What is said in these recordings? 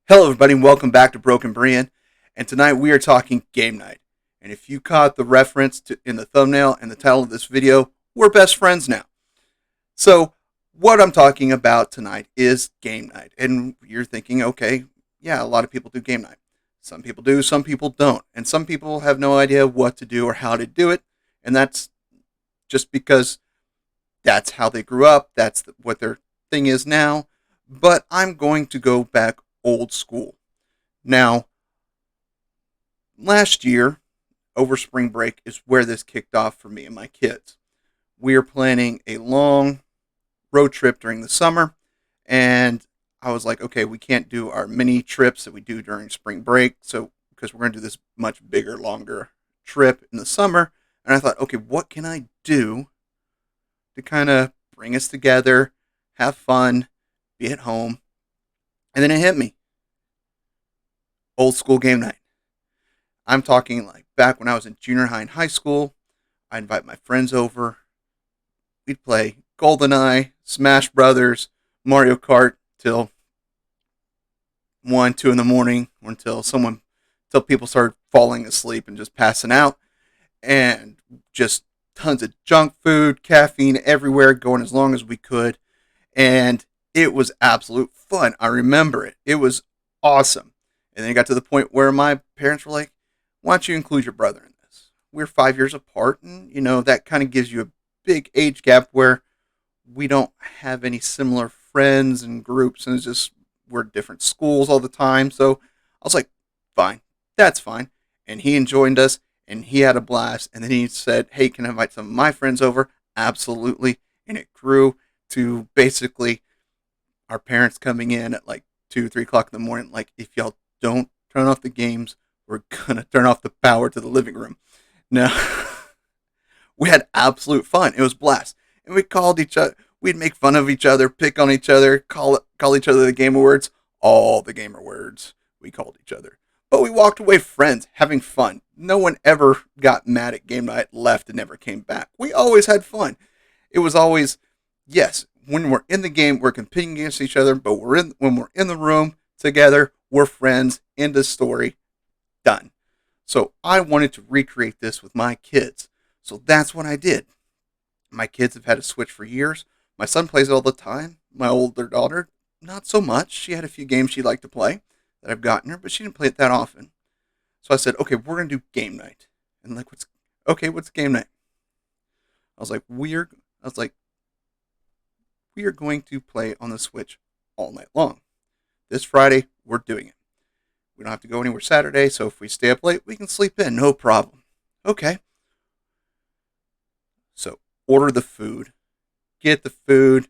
Hello, everybody, and welcome back to Broken Brian. And tonight we are talking game night. And if you caught the reference in the thumbnail and the title of this video, we're best friends now. So, what I'm talking about tonight is game night. And you're thinking, okay, yeah, a lot of people do game night. Some people do, some people don't. And some people have no idea what to do or how to do it. And that's just because that's how they grew up, what their thing is now. But I'm going to go back old school. Now, last year, over spring break, is where this kicked off for me and my kids. We are planning a long road trip during the summer, and I was like, okay, we can't do our mini trips that we do during spring break, so because we're going to do this much bigger, longer trip in the summer. And I thought, okay, what can I do to kind of bring us together, have fun, be at home? And then it hit me, old school game night. I'm talking like back when I was in junior high and high school. I'd invite my friends over. We'd play Goldeneye, Smash Brothers, Mario Kart till 1, 2 in the morning, or until people started falling asleep and just passing out, and just tons of junk food, caffeine everywhere, going as long as we could, and it was absolute fun. I remember it. It was awesome. And then it got to the point where my parents were like, why don't you include your brother in this? We're 5 years apart, and that kind of gives you a big age gap where we don't have any similar friends and groups, and it's just we're different schools all the time. So I was like, fine, that's fine. And he joined us, and he had a blast. And then he said, hey, can I invite some of my friends over? Absolutely. And it grew to basically our parents coming in at like 2, 3 o'clock in the morning. Like, if y'all don't turn off the games, we're gonna turn off the power to the living room. No, we had absolute fun. It was a blast, and we called each other. We'd make fun of each other, pick on each other, call each other the gamer words, all the gamer words we called each other. But we walked away friends, having fun. No one ever got mad at game night, left, and never came back. We always had fun. It was always, yes, when we're in the game, we're competing against each other, but when we're in the room together, we're friends. End of story. Done. So I wanted to recreate this with my kids. So that's what I did. My kids have had a Switch for years. My son plays it all the time. My older daughter, not so much. She had a few games she liked to play that I've gotten her, but she didn't play it that often. So I said, okay, we're gonna do game night. And like, what's game night? I was like, we are going to play on the Switch all night long. This Friday, we're doing it. We don't have to go anywhere Saturday, so if we stay up late, we can sleep in, no problem. Okay. So order the food, get the food,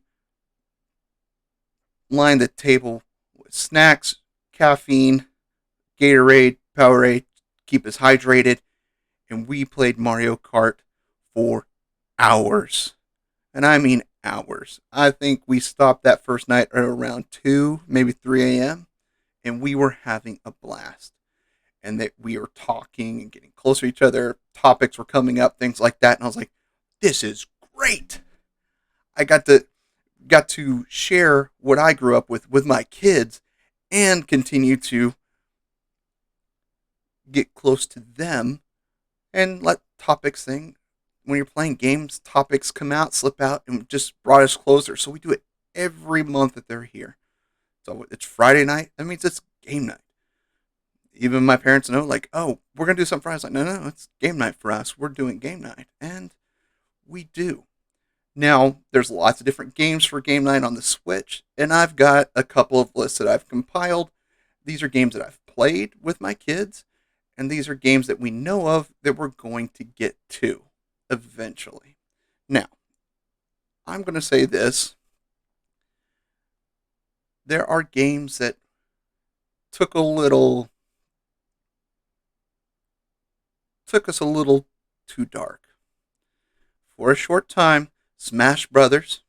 line the table with snacks, caffeine, Gatorade, Powerade, keep us hydrated, and we played Mario Kart for hours. And I mean hours. I think we stopped that first night at around 2, maybe 3 a.m., and we were having a blast. And that we were talking and getting closer to each other. Topics were coming up, things like that. And I was like, this is great. I got to share what I grew up with my kids and continue to get close to them and let topics thing when you're playing games, topics come out, slip out, and just brought us closer. So we do it every month that they're here. So it's Friday night. That means it's game night. Even my parents know, like, oh, we're going to do something Friday. I was like, no, it's game night for us. We're doing game night. And we do. Now, there's lots of different games for game night on the Switch. And I've got a couple of lists that I've compiled. These are games that I've played with my kids. And these are games that we know of that we're going to get to eventually. Now, I'm going to say this. There are games that took us a little too dark. For a short time, Smash Brothers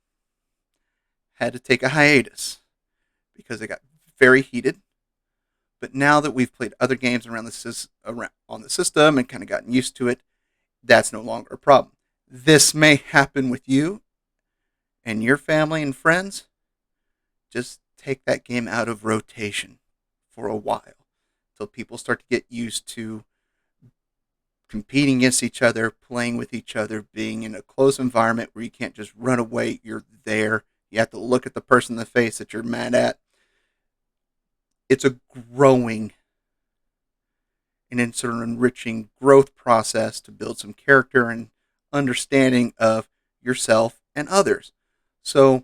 had to take a hiatus because it got very heated. But now that we've played other games on the system and kind of gotten used to it, that's no longer a problem. This may happen with you and your family and friends. Just take that game out of rotation for a while until people start to get used to competing against each other, playing with each other, being in a close environment where you can't just run away. You're there. You have to look at the person in the face that you're mad at. It's a growing and then sort of enriching growth process to build some character and understanding of yourself and others. So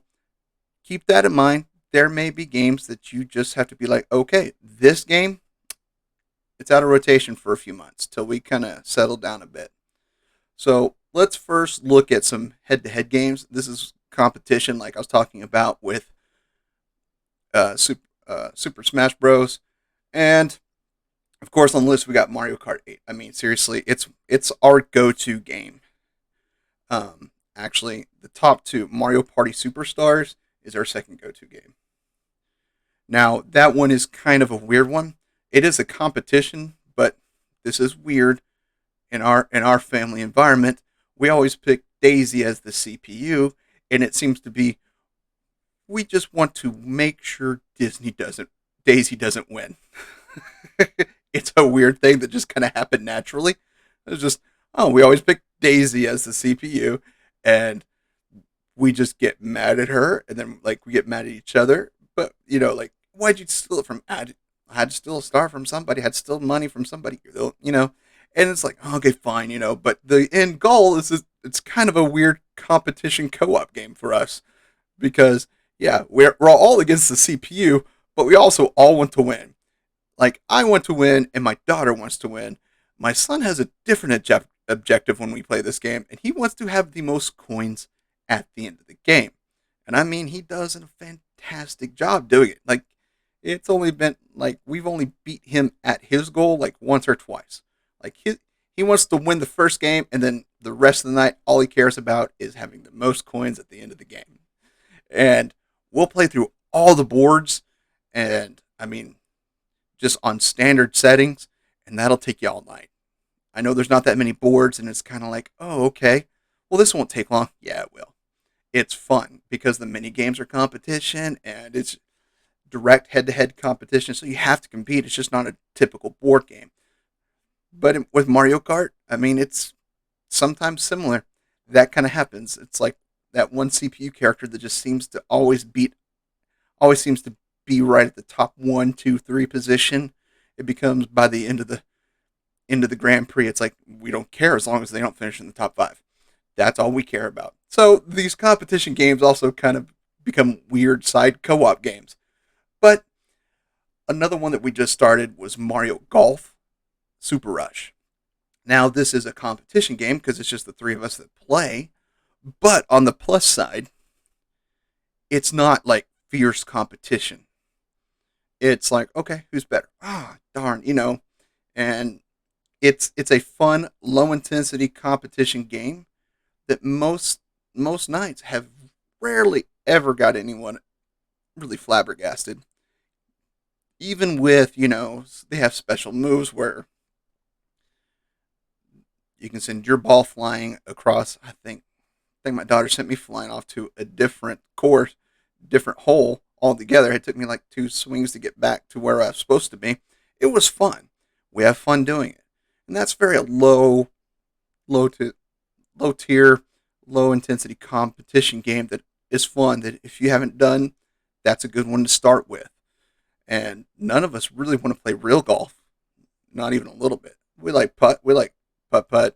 keep that in mind. There may be games that you just have to be like, okay, this game, it's out of rotation for a few months till we kind of settle down a bit. So let's first look at some head-to-head games. This is competition, like I was talking about with Super Smash Bros. And of course, on the list we got Mario Kart 8. I mean, seriously, it's our go-to game. Actually, the top two, Mario Party Superstars, is our second go-to game. Now, that one is kind of a weird one. It is a competition, but this is weird in our family environment. We always pick Daisy as the CPU, and it seems to be we just want to make sure Daisy doesn't win. It's a weird thing that just kind of happened naturally. It's just, oh, we always pick Daisy as the CPU, and we just get mad at her, and then like we get mad at each other. But like, why'd you steal it from? I had to steal a star from somebody. I had to steal money from somebody. And it's like, oh, okay, fine. But the end goal is it's kind of a weird competition co-op game for us because yeah, we're all against the CPU, but we also all want to win. Like, I want to win, and my daughter wants to win. My son has a different objective when we play this game, and he wants to have the most coins at the end of the game. And I mean, he does a fantastic job doing it. Like, it's only been, like, we've only beat him at his goal, like, once or twice. Like, he wants to win the first game, and then the rest of the night, all he cares about is having the most coins at the end of the game. And we'll play through all the boards, and, I mean, just on standard settings, and that'll take you all night. I know there's not that many boards, and it's kind of like, oh, okay. Well, this won't take long. Yeah, it will. It's fun because the mini games are competition, and it's direct head-to-head competition, so you have to compete. It's just not a typical board game. But with Mario Kart, I mean, it's sometimes similar. That kind of happens. It's like that one CPU character that just seems to always seems to be right at the top 1, 2, 3 position. It becomes by the end of the Grand Prix, it's like we don't care as long as they don't finish in the top 5. That's all we care about. So these competition games also kind of become weird side co-op games. But another one that we just started was Mario Golf Super Rush. Now this is a competition game because it's just the three of us that play. But on the plus side, it's not like fierce competition. It's like, okay, who's better? Ah, darn, and it's a fun, low intensity competition game that most nights have rarely ever got anyone really flabbergasted. Even with, they have special moves where you can send your ball flying across. I think my daughter sent me flying off to a different course, different hole altogether. It took me like 2 swings to get back to where I was supposed to be. It was fun. We have fun doing it, and that's very low tier, low intensity competition game that is fun. That if you haven't done, that's a good one to start with. And none of us really want to play real golf, not even a little bit. We like putt,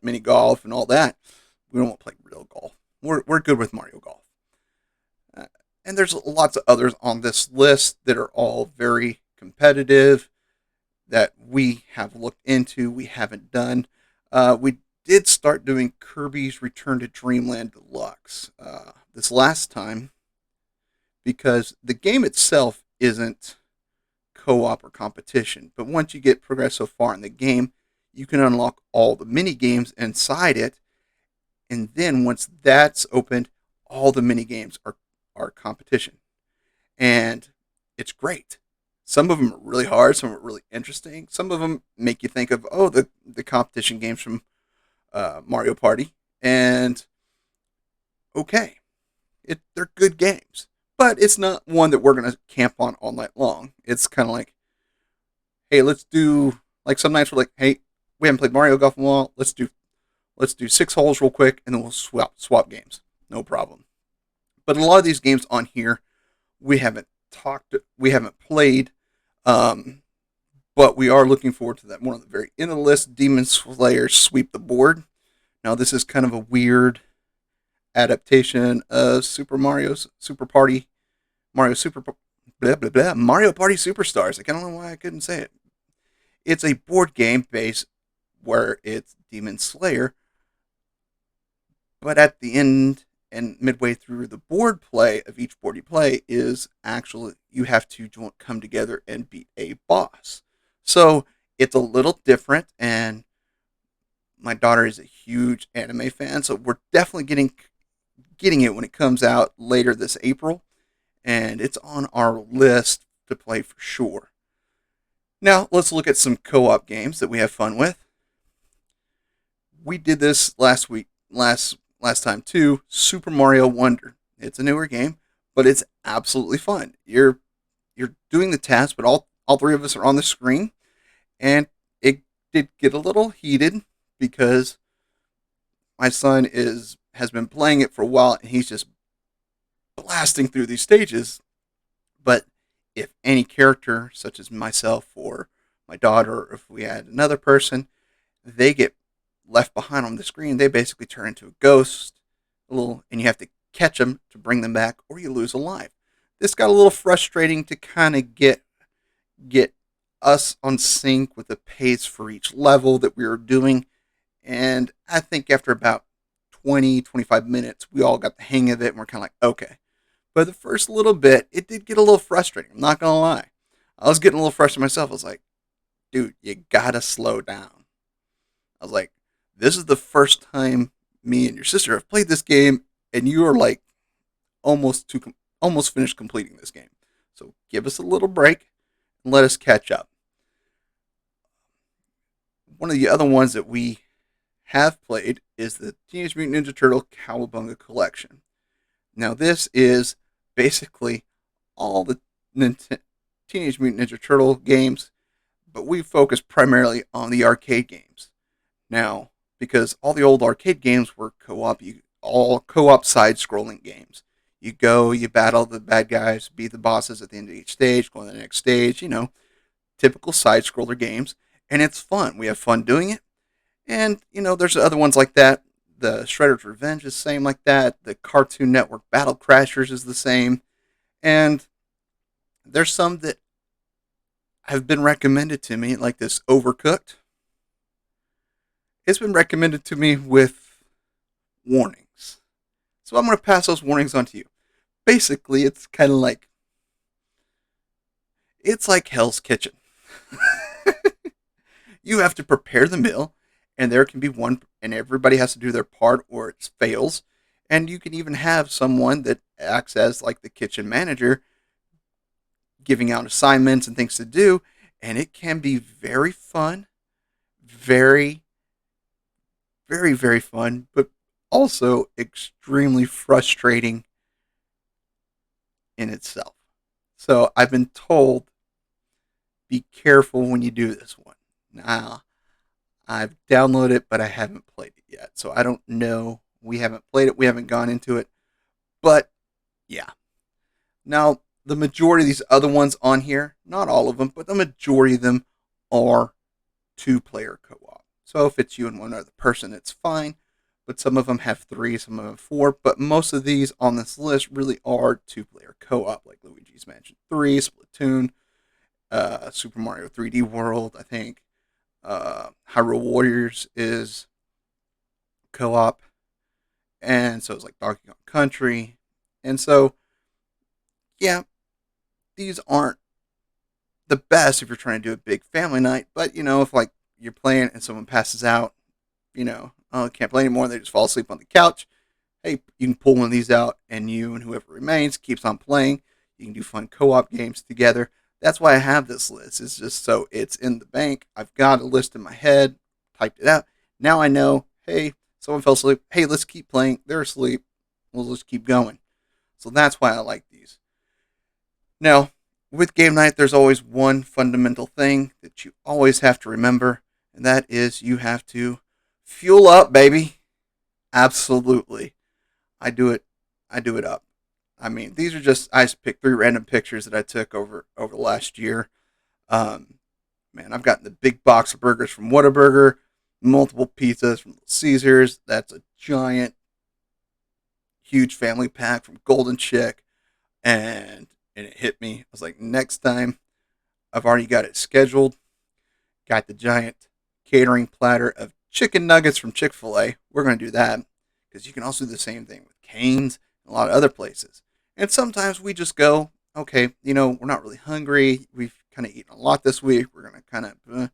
mini golf, and all that. We don't want to play real golf. We're good with Mario Golf. And there's lots of others on this list that are all very competitive that we have looked into, we haven't done. We did start doing Kirby's Return to Dreamland Deluxe this last time because the game itself isn't co-op or competition. But once you get progress so far in the game, you can unlock all the mini games inside it. And then once that's opened, all the mini games are competition. And it's great. Some of them are really hard, some are really interesting. Some of them make you think of, oh, the competition games from Mario Party. And okay, they're good games. But it's not one that we're going to camp on all night long. It's kind of like, hey, let's do like some nights we're like, hey, we haven't played Mario Golf in a while. Let's do 6 holes real quick, and then we'll swap games. No problem. But a lot of these games on here we haven't played, um, but we are looking forward to that. One of the very end of the list, Demon Slayer Sweep the Board. Now this is kind of a weird adaptation of Mario Super blah blah blah Mario Party Superstars. I don't know why I couldn't say it. It's a board game based where it's Demon Slayer, but at the end and midway through the board play of each board you play is actually you have to come together and beat a boss. So it's a little different, and my daughter is a huge anime fan, so we're definitely getting it when it comes out later this April, and it's on our list to play for sure. Now let's look at some co-op games that we have fun with. We did this last week, last time too. Super Mario Wonder. It's a newer game, but it's absolutely fun. You're doing the task, but all three of us are on the screen, and it did get a little heated because my son has been playing it for a while, and he's just blasting through these stages. But if any character, such as myself or my daughter, or if we had another person, they get left behind on the screen. They basically turn into a ghost, and you have to catch them to bring them back, or you lose a life. This got a little frustrating to kind of get us on sync with the pace for each level that we were doing. And I think after about 20-25 minutes, we all got the hang of it, and we're kind of like, okay. But the first little bit, it did get a little frustrating. I'm not going to lie. I was getting a little frustrated myself. I was like, dude, you got to slow down. I was like, this is the first time me and your sister have played this game, and you are like almost finished completing this game. So give us a little break and let us catch up. One of the other ones that we have played is the Teenage Mutant Ninja Turtle Cowabunga Collection. Now this is basically all the Teenage Mutant Ninja Turtle games, but we focus primarily on the arcade games. Now, because all the old arcade games were all co-op side-scrolling games. You go, you battle the bad guys, beat the bosses at the end of each stage, go on to the next stage, typical side-scroller games, and it's fun. We have fun doing it, and, there's other ones like that. The Shredder's Revenge is the same like that. The Cartoon Network Battle Crashers is the same, and there's some that have been recommended to me, like this Overcooked. It's been recommended to me with warnings. So I'm going to pass those warnings on to you. Basically, it's kind of like, it's like Hell's Kitchen. You have to prepare the meal, and there can be one, and everybody has to do their part or it fails. And you can even have someone that acts as like the kitchen manager, giving out assignments and things to do, and it can be very fun, very, very, very fun, but also extremely frustrating in itself. So I've been told, be careful when you do this one. Now, I've downloaded it, but I haven't played it yet. So I don't know. We haven't played it. We haven't gone into it. But, yeah. Now, the majority of these other ones on here, not all of them, but the majority of them are 2-player co-op. So if it's you and one other person, it's fine. But some of them have 3, some of them have 4. But most of these on this list really are 2-player co-op, like Luigi's Mansion 3, Splatoon, Super Mario 3D World, I think. Hyrule Warriors is co-op. And so it's like Donkey Kong Country. And so, yeah, these aren't the best if you're trying to do a big family night. But, if like you're playing and someone passes out, oh, can't play anymore, they just fall asleep on the couch. Hey, you can pull one of these out, and you and whoever remains keeps on playing. You can do fun co-op games together. That's why I have this list. It's just so it's in the bank. I've got a list in my head, typed it out. Now I know, hey, someone fell asleep. Hey, let's keep playing. They're asleep. We'll just keep going. So that's why I like these. Now, with game night, there's always one fundamental thing that what you always have to remember, and that is you have to fuel up, baby. Absolutely. I do it. I do it up. I mean, these are just I just picked three random pictures that I took over the last year. Um, Man, I've gotten the big box of burgers from Whataburger, multiple pizzas from Caesars. That's a giant, huge family pack from Golden Chick, and it hit me. I was like, next time, I've already got it scheduled. Got the giant catering platter of chicken nuggets from Chick-fil-A. We're going to do that because you can also do the same thing with Cane's and a lot of other places. And sometimes we just go, okay, we're not really hungry. We've kind of eaten a lot this week. We're going to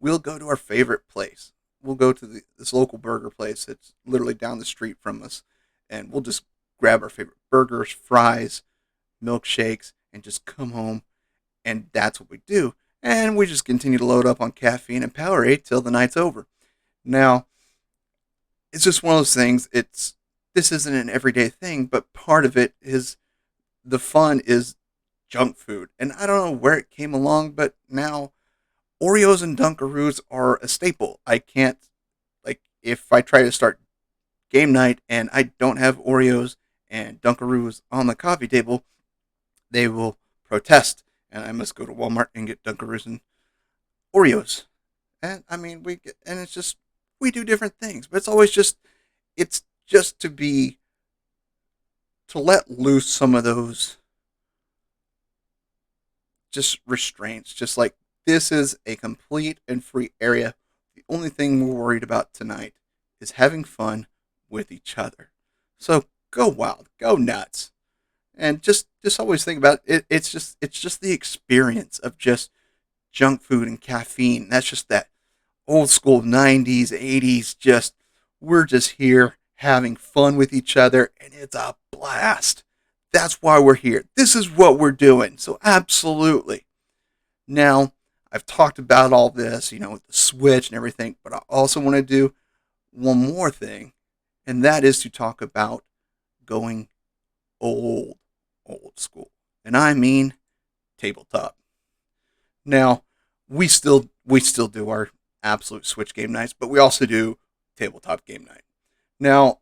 we'll go to our favorite place. We'll go to this local burger place that's literally down the street from us, and we'll just grab our favorite burgers, fries, milkshakes, and just come home. And that's what we do. And we just continue to load up on caffeine and Powerade till the night's over. Now, it's just one of those things. This isn't an everyday thing, but part of it is the fun is junk food. And I don't know where it came along, but now Oreos and Dunkaroos are a staple. I can't, like, if I try to start game night and I don't have Oreos and Dunkaroos on the coffee table, they will protest, and I must go to Walmart and get Dunkaroos and Oreos. And I mean, it's just we do different things, but it's just to let loose some of those just restraints. Just like this is a complete and free area. The only thing we're worried about tonight is having fun with each other. So go wild, go nuts, and just always think about it. It's just the experience of just junk food and caffeine. That's just that old school 90s, 80s. Just we're just here having fun with each other, and it's a blast. That's why we're here. This is what we're doing. So absolutely. Now, I've talked about all this, with the Switch and everything, but I also want to do one more thing, and that is to talk about going old, old school. And I mean tabletop. Now, we still do our absolute Switch game nights, but we also do tabletop game night. Now,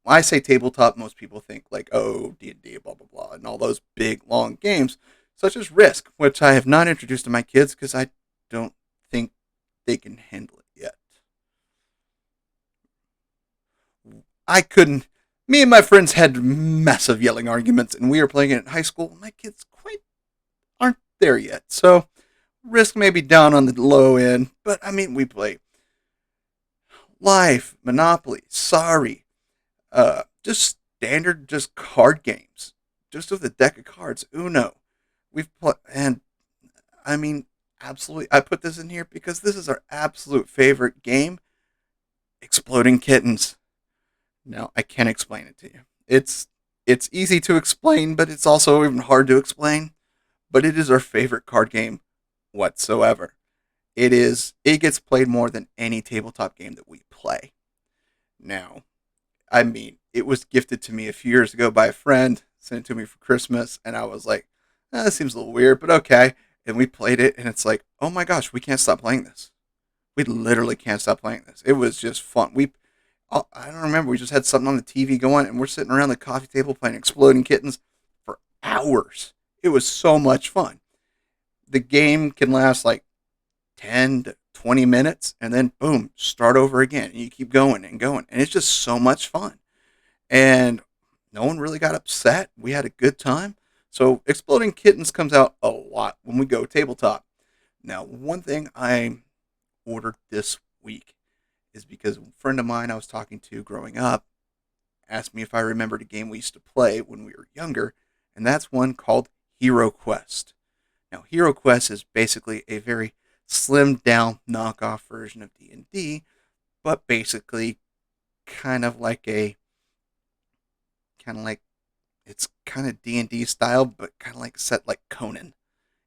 when I say tabletop, most people think like, oh, D&D, blah, blah, blah, and all those big, long games, such as Risk, which I have not introduced to my kids because I don't think they can handle it yet. I couldn't. Me and my friends had massive yelling arguments, and we were playing it in high school. My kids quite aren't there yet, so Risk may be down on the low end, but I mean, we play Life, Monopoly, Sorry, just standard, just card games, just with a deck of cards, Uno. And I mean, absolutely, I put this in here because this is our absolute favorite game, Exploding Kittens. Now, I can't explain it to you. It's easy to explain, but it's also even hard to explain. But it is our favorite card game whatsoever. It gets played more than any tabletop game that we play. Now, I mean, it was gifted to me a few years ago by a friend, sent it to me for Christmas, and I was like, that seems a little weird, but okay. And we played it, and it's like, oh my gosh, we can't stop playing this. We literally can't stop playing this. It was just fun. I don't remember, we just had something on the TV going, and we're sitting around the coffee table playing Exploding Kittens for hours. It was so much fun. The game can last like 10 to 20 minutes, and then boom, start over again. And you keep going and going. And it's just so much fun. And no one really got upset. We had a good time. So Exploding Kittens comes out a lot when we go tabletop. Now, one thing I ordered this week is because a friend of mine I was talking to growing up asked me if I remembered a game we used to play when we were younger, and that's one called Hero Quest. Now, Hero Quest is basically a very slimmed down knockoff version of D&D, but basically kind of like it's kind of D&D style, but kind of like set like Conan.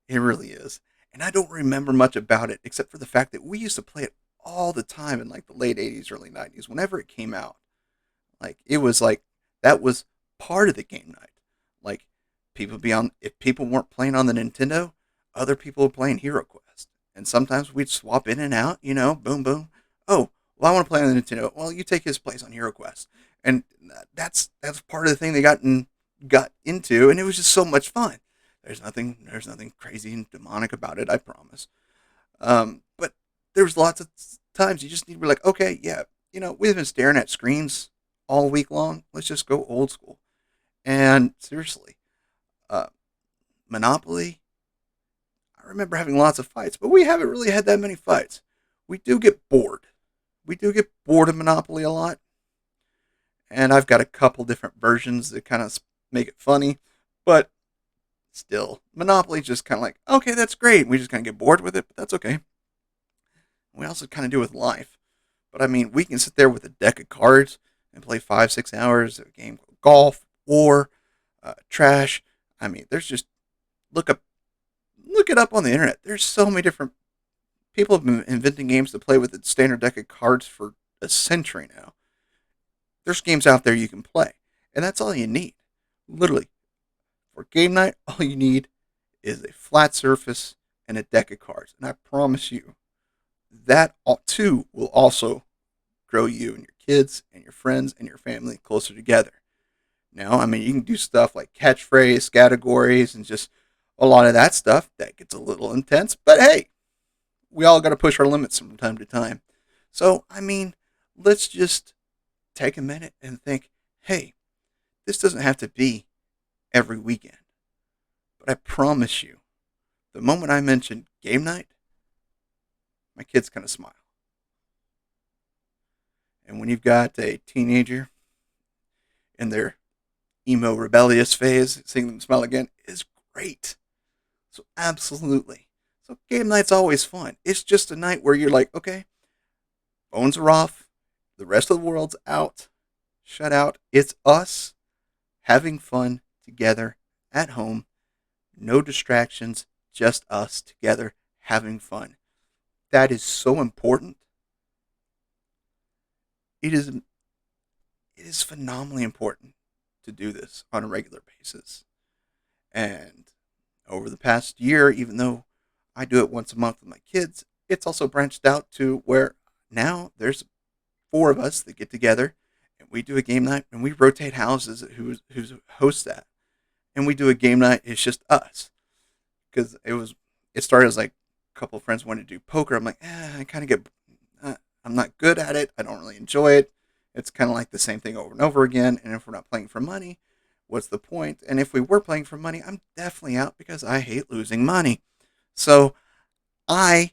It really is. And I don't remember much about it except for the fact that we used to play it all the time in like the late 80s, early 90s, whenever it came out. Like it was like that was part of the game night. Like if people weren't playing on the Nintendo, other people were playing Hero Quest. And sometimes we'd swap in and out, boom, boom. Oh, well, I want to play on the Nintendo. Well, you take his place on HeroQuest. And that's part of the thing they got into, and it was just so much fun. There's nothing crazy and demonic about it, I promise. But there's lots of times you just need to be like, okay, yeah, we've been staring at screens all week long. Let's just go old school. And seriously, uh, Monopoly, I remember having lots of fights, but we haven't really had that many fights. We do get bored. We do get bored of Monopoly a lot, and I've got a couple different versions that kind of make it funny, but still, Monopoly just kind of like, okay, that's great. We just kind of get bored with it, but that's okay. We also kind of do with life. But I mean, we can sit there with a deck of cards and play 5, 6 hours of a game called golf, war, trash. I mean, there's just look up, look it up on the internet. There's so many different people have been inventing games to play with a standard deck of cards for a century now. There's games out there you can play, and that's all you need. Literally, for game night, all you need is a flat surface and a deck of cards, and I promise you that too will also grow you and your kids and your friends and your family closer together. Now, I mean, you can do stuff like catchphrase, categories, and just a lot of that stuff that gets a little intense. But hey, we all got to push our limits from time to time. So, I mean, let's just take a minute and think, hey, this doesn't have to be every weekend. But I promise you, the moment I mention game night, my kids kind of smile. And when you've got a teenager in their emo rebellious phase, seeing them smile again is great. So absolutely. So game night's always fun. It's just a night where you're like, okay, phones are off, the rest of the world's out, shut out. It's us having fun together at home, no distractions, just us together having fun. That is so important. It is phenomenally important to do this on a regular basis. And over the past year, even though I do it once a month with my kids, it's also branched out to where now there's four of us that get together and we do a game night and we rotate houses who hosts that. And we do a game night, it's just us. Because it started as like a couple of friends wanted to do poker. I'm like, I kind of I'm not good at it. I don't really enjoy it. It's kind of like the same thing over and over again. And if we're not playing for money, what's the point? And if we were playing for money, I'm definitely out because I hate losing money. So I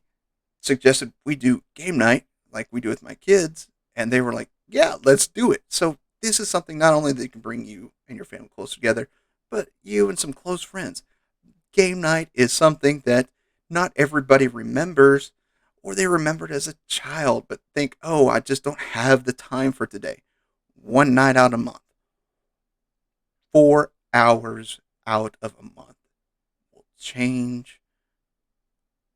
suggested we do game night like we do with my kids. And they were like, yeah, let's do it. So this is something not only that can bring you and your family close together, but you and some close friends. Game night is something that not everybody remembers, or they remembered as a child, but think, oh, I just don't have the time for today. One night out a month, 4 hours out of a month will change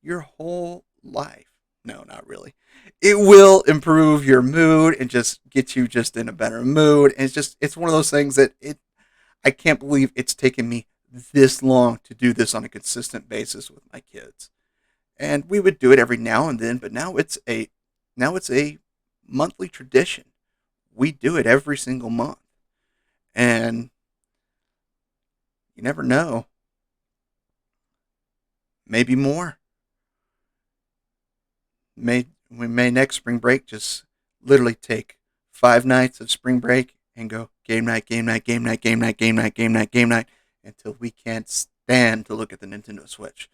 your whole life. No, not really. It will improve your mood and just get you just in a better mood. And it's one of those things that I can't believe it's taken me this long to do this on a consistent basis with my kids. And we would do it every now and then, but now it's a monthly tradition. We do it every single month. And you never know, maybe more. We may next spring break just literally take 5 nights of spring break and go game night, game night, game night, game night, game night, game night, game night until we can't stand to look at the Nintendo Switch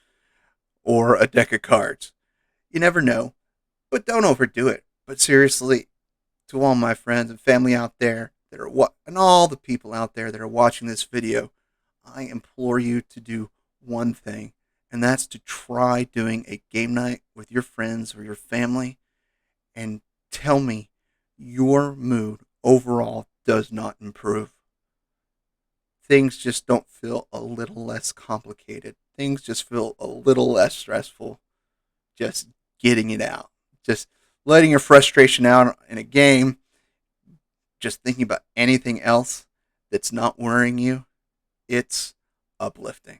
or a deck of cards. You never know, but don't overdo it. But seriously, to all my friends and family out there that are and all the people out there that are watching this video, I implore you to do one thing, and that's to try doing a game night with your friends or your family and tell me your mood overall does not improve. Things just don't feel a little less complicated. Things just feel a little less stressful. Just getting it out. Just letting your frustration out in a game. Just thinking about anything else that's not worrying you. It's uplifting.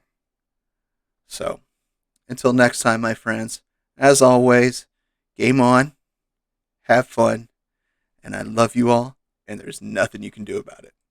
So, until next time, my friends, as always, game on, have fun, and I love you all, and there's nothing you can do about it.